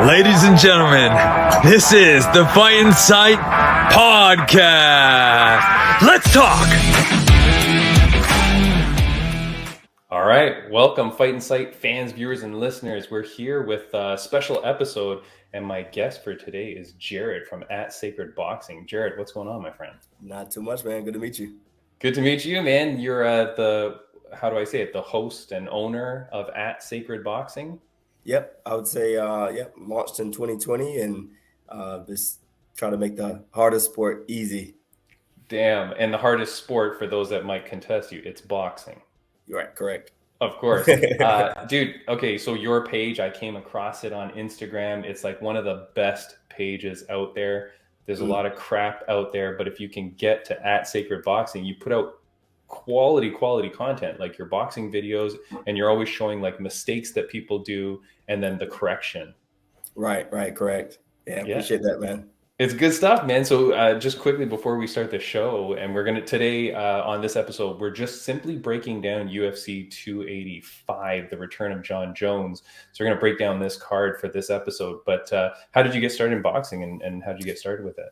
Ladies and gentlemen, this is the Fight in Sight podcast. Let's talk. All right, welcome Fight in Sight fans, viewers, and listeners. We're here with a special episode, and my guest for today is Jared from @SacredBoxing. Jared, what's going on, my friend? Not too much, man. Good to meet you. Good to meet you, man. You're the host and owner of @SacredBoxing. Yep, I would say, launched in 2020 and just try to make the hardest sport easy. Damn, and the hardest sport for those that might contest you, it's boxing. You're right, correct. Of course. Dude, okay, so your page, I came across it on Instagram. It's like one of the best pages out there. There's a lot of crap out there, but if you can get to @SacredBoxing, you put out quality content, like your boxing videos, and you're always showing like mistakes that people do and then the correction. Right, correct. Yeah, appreciate that, man. It's good stuff, man. So just quickly before we start the show, and we're going to today on this episode, we're just simply breaking down UFC 285, the return of Jon Jones. So we're going to break down this card for this episode. But how did you get started in boxing, and how did you get started with it?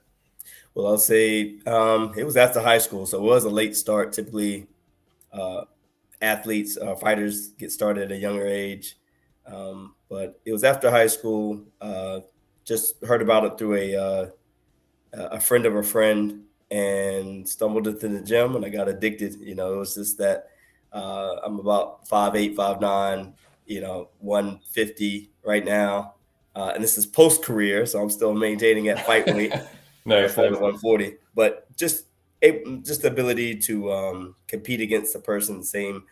Well, I'll say it was after high school, so it was a late start. Typically, fighters get started at a younger age. But it was after high school. Just heard about it through a friend of a friend and stumbled into the gym, and I got addicted. You know, it was just that I'm about 5'8", 5'9", 150 right now. And this is post-career, so I'm still maintaining at fight weight. Nice. 140. But just the ability to compete against a person the same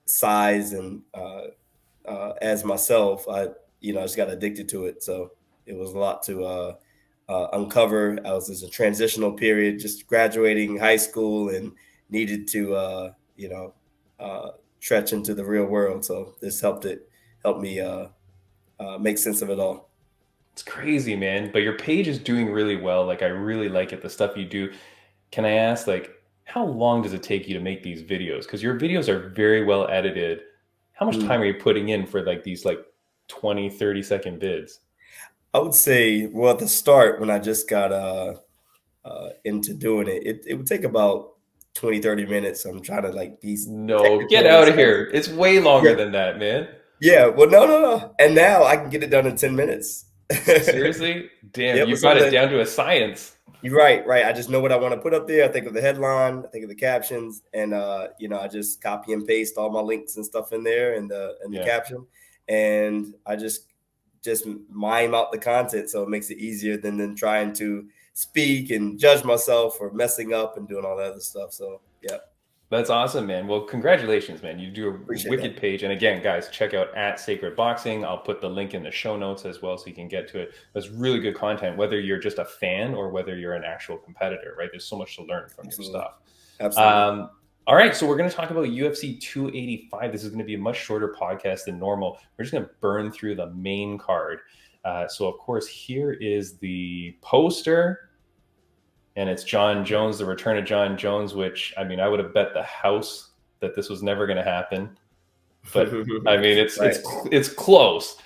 size and as myself, I just got addicted to it. So it was a lot to uncover. I was in a transitional period, just graduating high school and needed to, stretch into the real world. So this helped me make sense of it all. It's crazy, man. But your page is doing really well. Like, I really like it, the stuff you do. Can I ask, like, how long does it take you to make these videos? Because your videos are very well edited. How much time are you putting in for like these like 20, 30-second vids? I would say, well, at the start, when I just got into doing it would take about 20, 30 minutes. I'm trying to like these. No, get out of here. It's way longer than that, man. Yeah, well, no. And now I can get it done in 10 minutes. Seriously? Damn, you got it down to a science. You're right. I just know what I want to put up there. I think of the headline, I think of the captions, and I just copy and paste all my links and stuff in there and the caption, and I just mime out the content, so it makes it easier than trying to speak and judge myself or messing up and doing all that other stuff. So yeah. That's awesome, man. Well, congratulations, man. You do a wicked page. And again, guys, check out @SacredBoxing. I'll put the link in the show notes as well so you can get to it. It's really good content, whether you're just a fan or whether you're an actual competitor, right? There's so much to learn from your stuff. Absolutely. All right, so we're going to talk about UFC 285. This is going to be a much shorter podcast than normal. We're just going to burn through the main card. So, of course, here is the poster. And it's Jon Jones, the return of Jon Jones, which, I mean, I would have bet the house that this was never going to happen. But, I mean, it's close.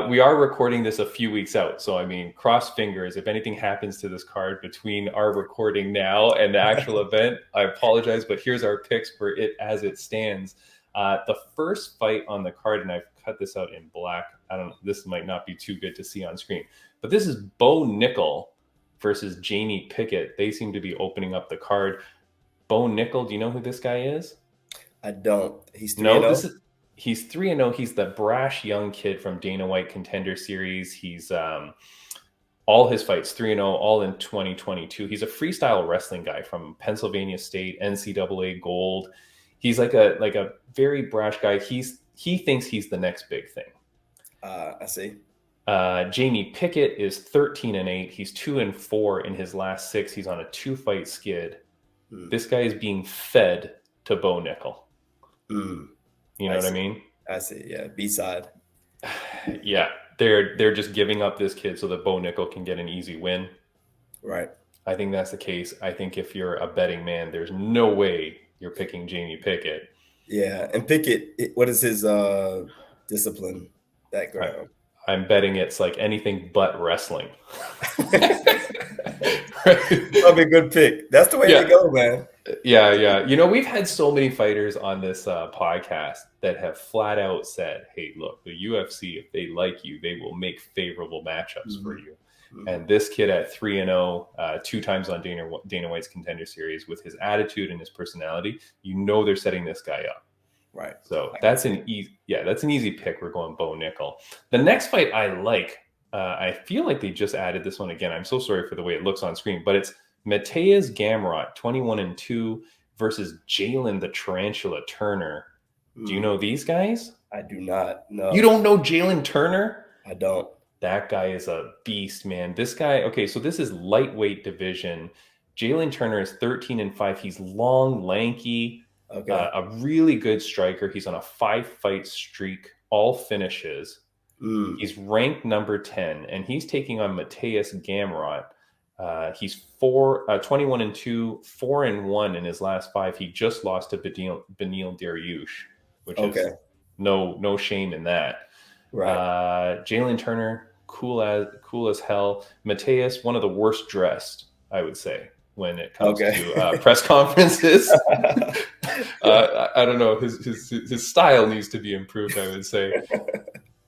We are recording this a few weeks out. So, I mean, cross fingers. If anything happens to this card between our recording now and the actual event, I apologize. But here's our picks for it as it stands. The first fight on the card, and I've cut this out in black. This might not be too good to see on screen. But this is Bo Nickal versus Jamie Pickett. They seem to be opening up the card. Bo Nickal, do you know who this guy is? I don't. He's 3-0? He's 3-0. He's the brash young kid from Dana White Contender Series. He's all his fights 3-0, all in 2022. He's a freestyle wrestling guy from Pennsylvania State, NCAA gold. He's like a very brash guy. He thinks he's the next big thing. I see. Jamie Pickett is 13-8. He's 2-4 in his last 6. He's on a 2-fight skid. This guy is being fed to Bo Nickal. You know what I mean? I see. Yeah, B-side. Yeah, they're just giving up this kid so that Bo Nickal can get an easy win. Right. I think that's the case. I think if you're a betting man, there's no way you're picking Jamie Pickett. Yeah, and Pickett, what is his discipline background? I'm betting it's like anything but wrestling. That'll be a good pick. That's the way to go, man. Yeah. You know, we've had so many fighters on this podcast that have flat out said, hey, look, the UFC, if they like you, they will make favorable matchups for you. And this kid at 3-0, 2 times on Dana White's Contender Series, with his attitude and his personality, you know they're setting this guy up. Right. So that's an easy pick. We're going Bo Nickel. The next fight I like, I feel like they just added this one again. I'm so sorry for the way it looks on screen, but it's Mateus Gamrot, 21-2, versus Jalen the Tarantula Turner. Do you know these guys? I do not. No. You don't know Jalen Turner? I don't. That guy is a beast, man. This guy, okay, so this is lightweight division. Jalen Turner is 13-5. He's long, lanky, a really good striker. He's on a 5-fight streak, all finishes. He's ranked number 10, and he's taking on Mateus Gamrot. He's 21-2, 4-1 in his last 5. He just lost to Beneil Dariush, which is no shame in that. Right. Jalen Turner, cool as hell. Mateus, one of the worst dressed, I would say, when it comes to press conferences. I don't know. His style needs to be improved, I would say.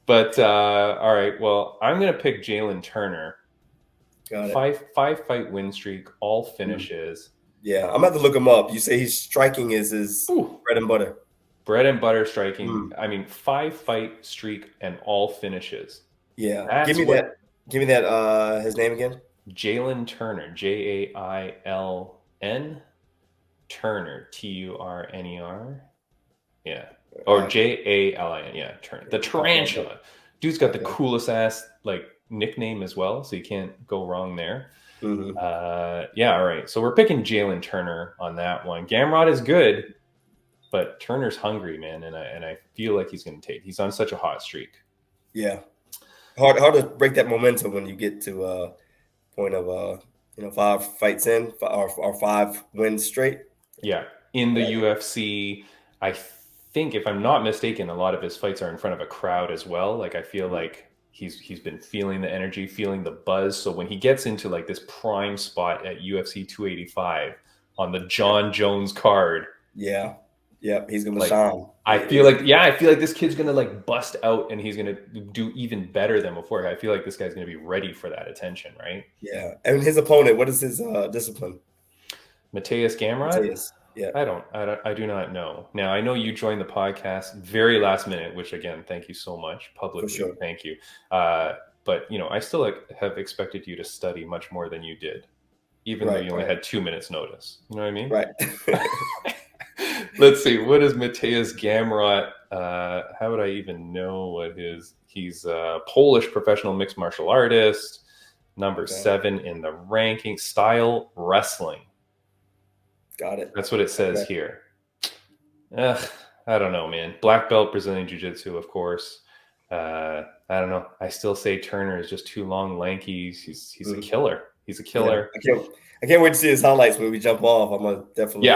But all right, well, I'm going to pick Jalen Turner. Got it. Five fight win streak, all finishes. Yeah, I'm going to look him up. You say he's striking is his bread and butter. Bread and butter striking. I mean, 5-fight streak and all finishes. Yeah. Give me that. His name again? Jalen Turner. Jailn Turner. Turner. Yeah. Or Jalin. Yeah. Turner. The Tarantula. Dude's got the coolest ass nickname as well, so you can't go wrong there. Yeah. All right. So we're picking Jalen Turner on that one. Gamrot is good. But Turner's hungry, man, and I feel like he's going to take. He's on such a hot streak. Yeah, hard to break that momentum when you get to a point of 5 fights in or 5 wins straight. Yeah, in the UFC, I think if I'm not mistaken, a lot of his fights are in front of a crowd as well. Like I feel like he's been feeling the energy, feeling the buzz. So when he gets into this prime spot at UFC 285 on the Jon Jones card, yeah, he's gonna shine. I feel like this kid's gonna bust out, and he's gonna do even better than before. I feel like this guy's gonna be ready for that attention, right? Yeah, and his opponent, what is his discipline? Mateus Gamrot. Yeah, I do not know. Now I know you joined the podcast very last minute, which again, thank you so much publicly. For sure. Thank you. But I still have expected you to study much more than you did, even though you only had 2 minutes notice. You know what I mean? Right. Let's see. What is Mateus Gamrot? How would I even know what he's a Polish professional mixed martial artist, number 7 in the ranking, style wrestling. Got it. That's what it says here. I don't know, man. Black belt Brazilian Jiu-Jitsu, of course. I don't know. I still say Turner is just too long, lanky. He's a killer. He's a killer. Yeah. I can't wait to see his highlights when we jump off. I'm gonna definitely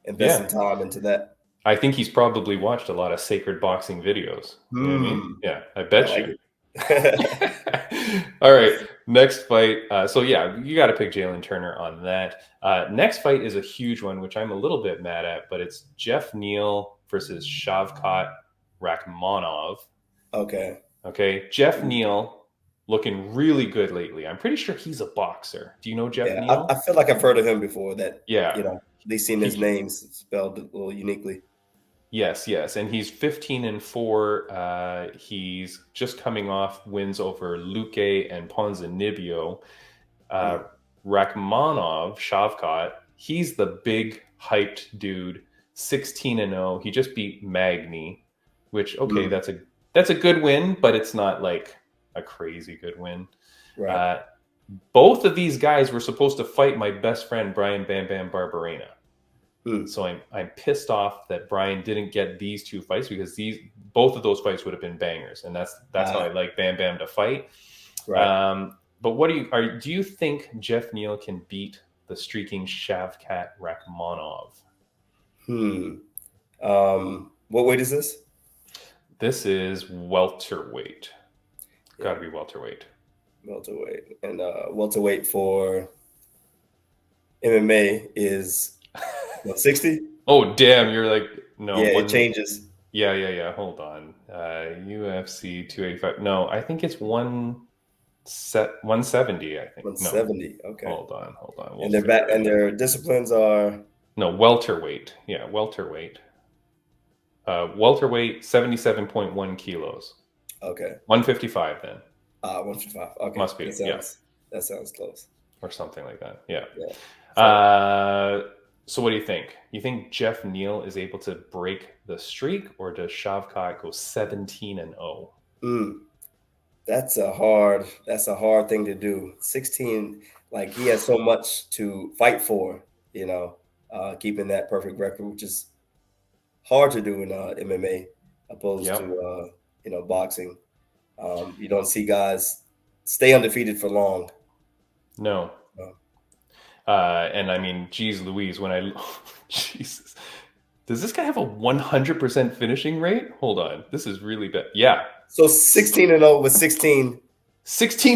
invest some time into that. I think he's probably watched a lot of Sacred Boxing videos. You know what I mean? Yeah, I bet you. All right, next fight. So yeah, you got to pick Jalen Turner on that. Next fight is a huge one, which I'm a little bit mad at, but it's Jeff Neal versus Shavkat Rakhmonov. Okay. Jeff Neal looking really good lately. I'm pretty sure he's a boxer. Do you know Jeff Neal? I feel like I've heard of him before. They've seen his name spelled a little uniquely. Yes, and he's 15-4. He's just coming off wins over Luque and Ponzinibbio. Rakhmonov, Shavkat, he's the big hyped dude, 16-0. He just beat Magny, which that's a good win, but it's not like a crazy good win. Right. Both of these guys were supposed to fight my best friend Brian Bam Bam Barberena. So I'm pissed off that Brian didn't get these 2 fights, because both of those fights would have been bangers, and that's how I like Bam Bam to fight. Right. But what do you think Jeff Neal can beat the streaking Shavkat Rakhmonov? What weight is this? This is welterweight. Got to be welterweight. Welterweight. And welterweight for MMA is 160. Oh, damn. You're like, no. Yeah, it changes. Yeah. Hold on. UFC 285. No, I think it's 170, I think. 170. No. Okay. Hold on. We'll And their disciplines are welterweight. Yeah, welterweight. Welterweight, 77.1 kilos. okay. 155 then. 155. Okay. Must be. That sounds close. Or something like that. Yeah. Yeah. So what do you think? You think Jeff Neal is able to break the streak, or does Shavkat go 17-0? That's a hard thing to do. 16, like he has so much to fight for, keeping that perfect record, which is hard to do in MMA opposed to boxing. You don't see guys stay undefeated for long. No. And I mean, geez Louise, Jesus. Does this guy have a 100% finishing rate? Hold on. This is really bad. Yeah. So 16-0 with 16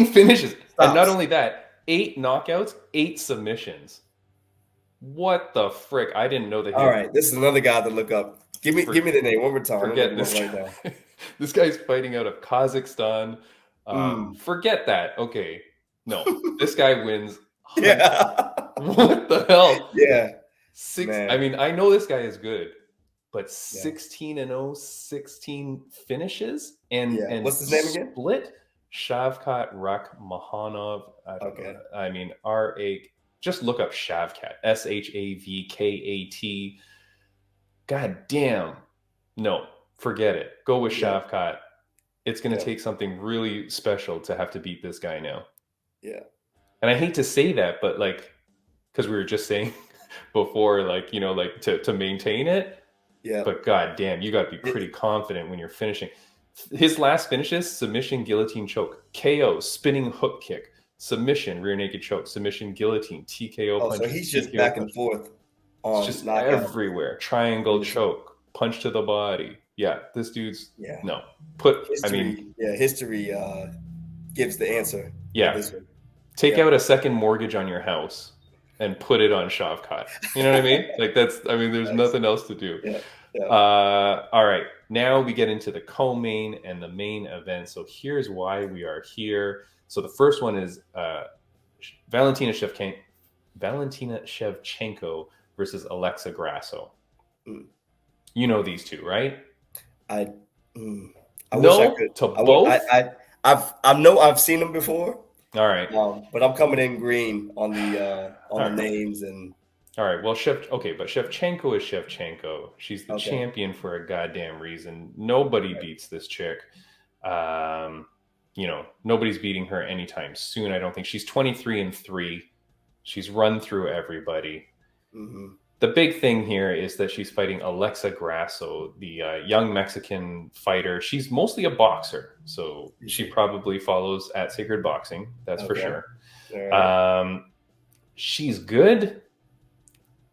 finishes. stops. And not only that, 8 knockouts, 8 submissions. What the frick? I didn't know that. All right. This is another guy to look up. Give me the name one more time. Forget this right now. This guy's fighting out of Kazakhstan. Forget that. Okay. No. This guy wins. Yeah. What the hell? Yeah. I mean, I know this guy is good, but 16-0, 16 finishes, and what's his name again? Split Shavkat Rakhmonov. I mean, just look up Shavkat. Shavkat. God damn. No, forget it. Go with Shavkat. It's going to take something really special to have to beat this guy now. Yeah. And I hate to say that, but like, because we were just saying before, like, to maintain it. Yeah. But god damn, you got to be pretty confident when you're finishing. His last finishes: submission, guillotine, choke, KO, spinning hook kick, submission, rear naked choke, submission, guillotine, TKO punch. So he's just back and forth on just everywhere. Triangle choke, punch to the body. Yeah, this dude's no. History gives the answer. Yeah. Take out a second mortgage on your house and put it on Shavkat. You know what I mean? Like there's nothing else to do. Yeah. All right. Now we get into the co-main and the main event. So here's why we are here. So the first one is Valentina Shevchenko versus Alexa Grasso. You know these two, right? I wish I could. To both? I've seen them before. All right, but I'm coming in green on the names and. All right, well, but Shevchenko is Shevchenko. She's the champion for a goddamn reason. Nobody beats this chick. Nobody's beating her anytime soon. I don't think. She's 23-3. She's run through everybody. Mm-hmm. The big thing here is that she's fighting Alexa Grasso, the young Mexican fighter. She's mostly a boxer, so she probably follows at Sacred Boxing. That's for sure. Right. She's good,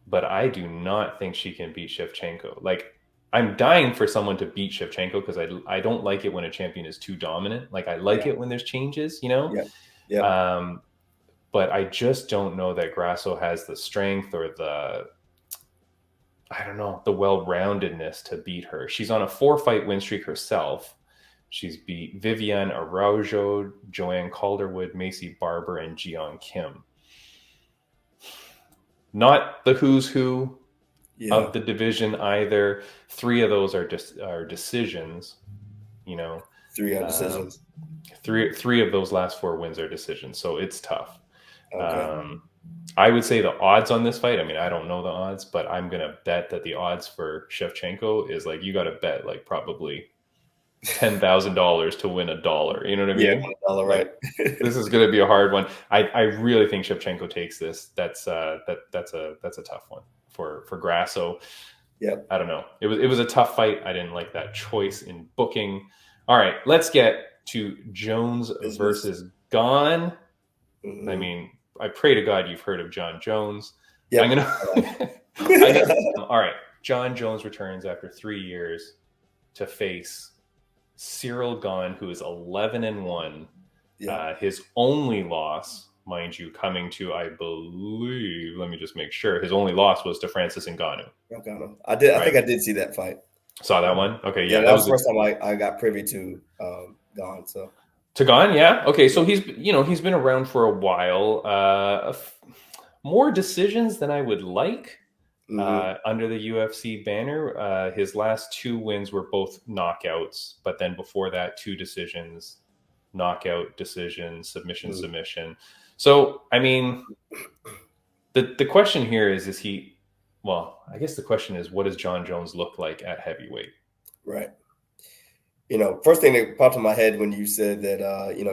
but I do not think she can beat Shevchenko. Like, I'm dying for someone to beat Shevchenko because I don't like it when a champion is too dominant. Like, I like it when there's changes, Yeah. But I just don't know that Grasso has the strength or the well-roundedness to beat her. She's on a 4-fight win streak herself. She's beat Viviane Araujo, Joanne Calderwood, Macy Barber, and Jiyeon Kim. Not the who's who of the division either. 3 of those are decisions. 3 are decisions. 3 of those last 4 wins are decisions. So it's tough. Okay. I would say the odds on this fight, I mean, I don't know the odds, but I'm going to bet that the odds for Shevchenko is like, you got to bet like probably $10,000 to win $1. You know what I mean? Yeah, $1, right. This is going to be a hard one. I really think Shevchenko takes this. That's a tough one for Grasso. Yeah. I don't know. It was a tough fight. I didn't like that choice in booking. All right, let's get to Jones versus Gane. Mm-hmm. I mean, I pray to God you've heard of Jon Jones. Yeah. All right. Jon Jones returns after 3 years to face Cyril Gahn, who is 11-1. Yeah. His only loss, mind you, coming to, I believe, let me just make sure, his only loss was to Francis Ngannou. Okay. I did. I Right? think I did see that fight. Saw that one? Okay, Yeah, yeah, that was the first time I got privy to Gahn. So to Gahn, yeah. Okay, so he's been around for a while. More decisions than I would like. Under the UFC banner. His last 2 wins were both knockouts, but then before that, 2 decisions, knockout, decision, submission. So, I mean, the question here is he, well, I guess the question is, what does Jon Jones look like at heavyweight? Right. First thing that popped in my head when you said that,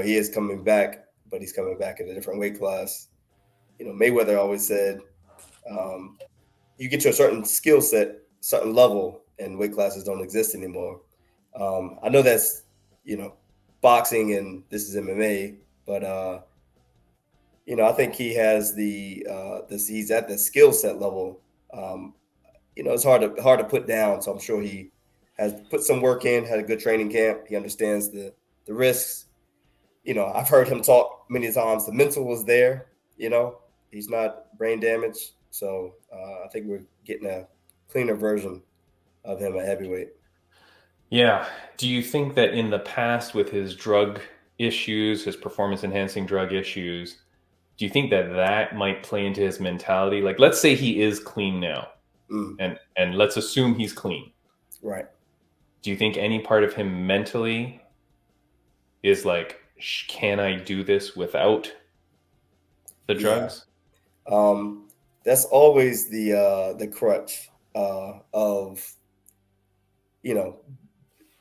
he is coming back, but he's coming back at a different weight class. Mayweather always said, you get to a certain skill set, certain level, and weight classes don't exist anymore. I know that's, boxing and this is MMA, but, I think he has he's at the skill set level. It's hard to put down. So I'm sure he has put some work in, had a good training camp. He understands the risks. I've heard him talk many times. The mental was there. He's not brain damaged. So I think we're getting a cleaner version of him at heavyweight. Yeah. Do you think that in the past with his drug issues, his performance-enhancing drug issues, do you think that might play into his mentality? Like, let's say he is clean now, and let's assume he's clean. Right. Do you think any part of him mentally is like, can I do this without the drugs? That's always the crutch of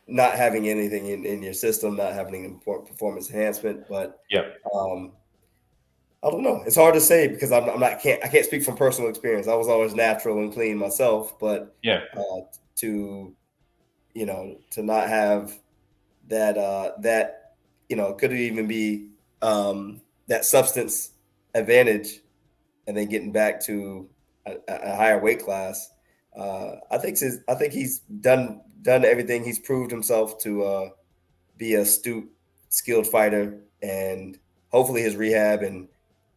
not having anything in your system, not having important performance enhancement. But yeah, I don't know. It's hard to say because I can't speak from personal experience. I was always natural and clean myself, but to not have that could even be that substance advantage, and then getting back to a higher weight class. I think he's done everything. He's proved himself to be an astute, skilled fighter, and hopefully his rehab and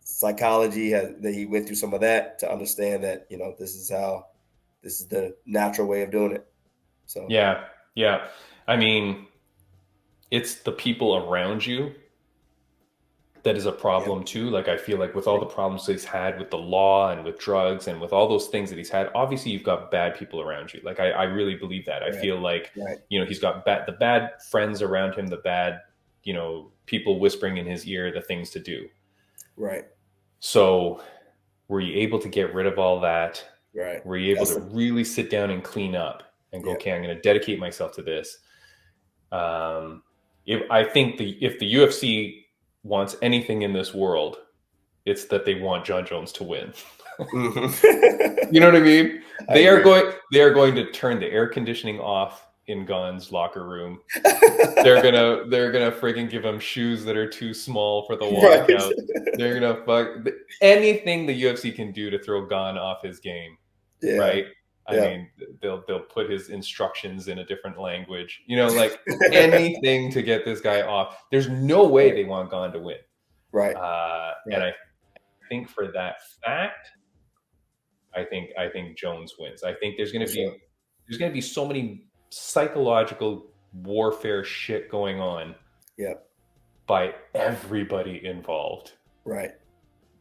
psychology that he went through some of that to understand that this is the natural way of doing it. So yeah. I mean, it's the people around you that is a problem too. Like, I feel like with all the problems he's had with the law and with drugs and with all those things that he's had, obviously you've got bad people around you. Like, I really believe that. I feel like, he's got the bad friends around him, the bad, people whispering in his ear, the things to do. Right. So were you able to get rid of all that? Right. Were you able to really sit down and clean up and go, okay, I'm going to dedicate myself to this. I think if the UFC wants anything in this world, it's that they want Jon Jones to win. You know what I mean? They are going to turn the air conditioning off in Gahn's locker room. They're gonna friggin' give him shoes that are too small for the walkout. They're gonna fuck anything the UFC can do to throw Gahn off his game. Yeah. Right? I mean, they'll put his instructions in a different language. Like anything to get this guy off. There's no way they want Gahn to win. Right. And I think for that fact, I think Jones wins. I think there's gonna be so many psychological warfare shit going on. Yeah. By everybody involved. Right.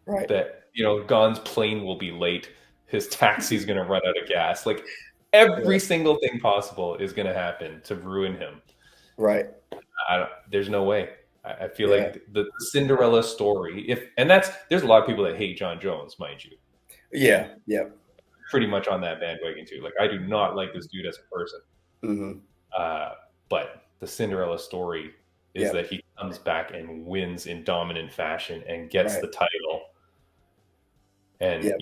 That Gahn's plane will be late. His taxi's going to run out of gas. Like every single thing possible is going to happen to ruin him. Right. There's no way. I feel like the Cinderella story. There's a lot of people that hate Jon Jones, mind you. Yeah. Yeah. Pretty much on that bandwagon too. Like, I do not like this dude as a person. Mm-hmm. But the Cinderella story is that he comes back and wins in dominant fashion and gets the title. And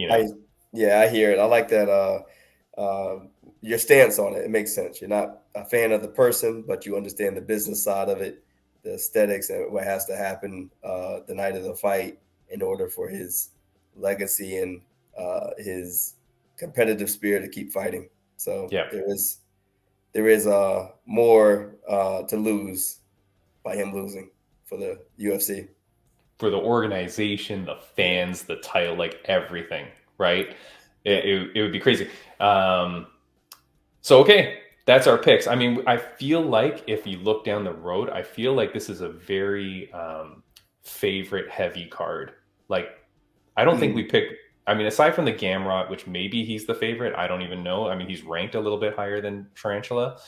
I hear it. I like that. Your stance on it. It makes sense. You're not a fan of the person, but you understand the business side of it, the aesthetics, and what has to happen the night of the fight in order for his legacy and his competitive spirit to keep fighting. So there is there is more to lose by him losing for the UFC. For the organization, the fans, the title, like everything, right? It would be crazy. So, okay, that's our picks. I mean, I feel like if you look down the road, I feel like this is a very favorite heavy card. Like, I don't think we pick. I mean, aside from the Gamrot, which maybe he's the favorite, I don't even know. I mean, he's ranked a little bit higher than Tarantula,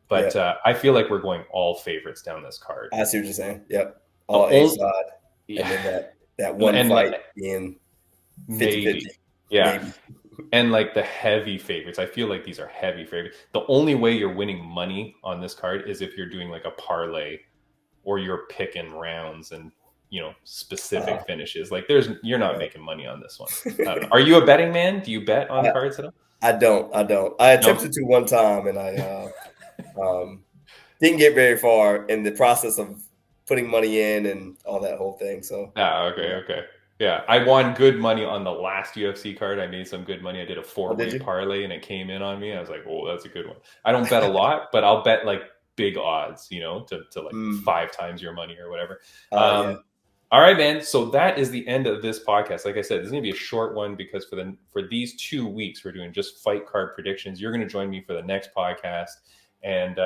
but I feel like we're going all favorites down this card. I see what you're saying. Yep, all A side, and then that one fight being 50-50. Yeah. Maybe. And like the heavy favorites, I feel like these are heavy favorites. The only way you're winning money on this card is if you're doing like a parlay or you're picking rounds and, you know, specific finishes. Like you're not making money on this one. I don't know. Are you a betting man? Do you bet on cards at all? I don't. I attempted to one time, and I didn't get very far in the process of putting money in and all that whole thing. So okay. Yeah, I won good money on the last UFC card. I made some good money. I did a 4-way parlay, and it came in on me. I was like, "Oh, that's a good one." I don't bet a lot, but I'll bet like big odds, you know, to like 5 times your money or whatever. All right, man. So that is the end of this podcast. Like I said, this is gonna be a short one because for these 2 weeks we're doing just fight card predictions. You're gonna join me for the next podcast, and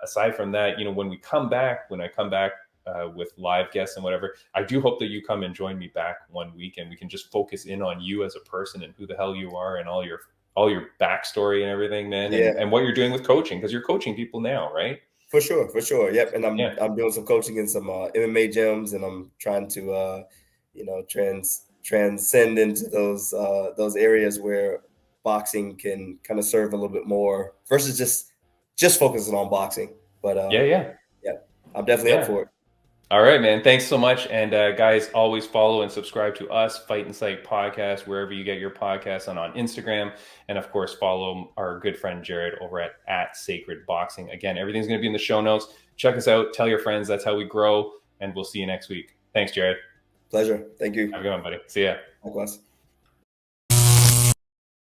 aside from that, you know, when I come back. With live guests and whatever, I do hope that you come and join me back one week and we can just focus in on you as a person and who the hell you are and all your backstory and everything, man. And what you're doing with coaching, because you're coaching people now, right? For sure. Yep. And I'm doing some coaching in some MMA gyms, and I'm trying to you know, transcend into those areas where boxing can kind of serve a little bit more versus just focusing on boxing. But I'm definitely up for it. All right, man. Thanks so much. And guys, always follow and subscribe to us, Fight and Sight Podcast, wherever you get your podcasts, on Instagram. And of course, follow our good friend Jared over at Sacred Boxing. Again, everything's going to be in the show notes. Check us out. Tell your friends. That's how we grow. And we'll see you next week. Thanks, Jared. Pleasure. Thank you. Have a good one, buddy. See ya. Likewise.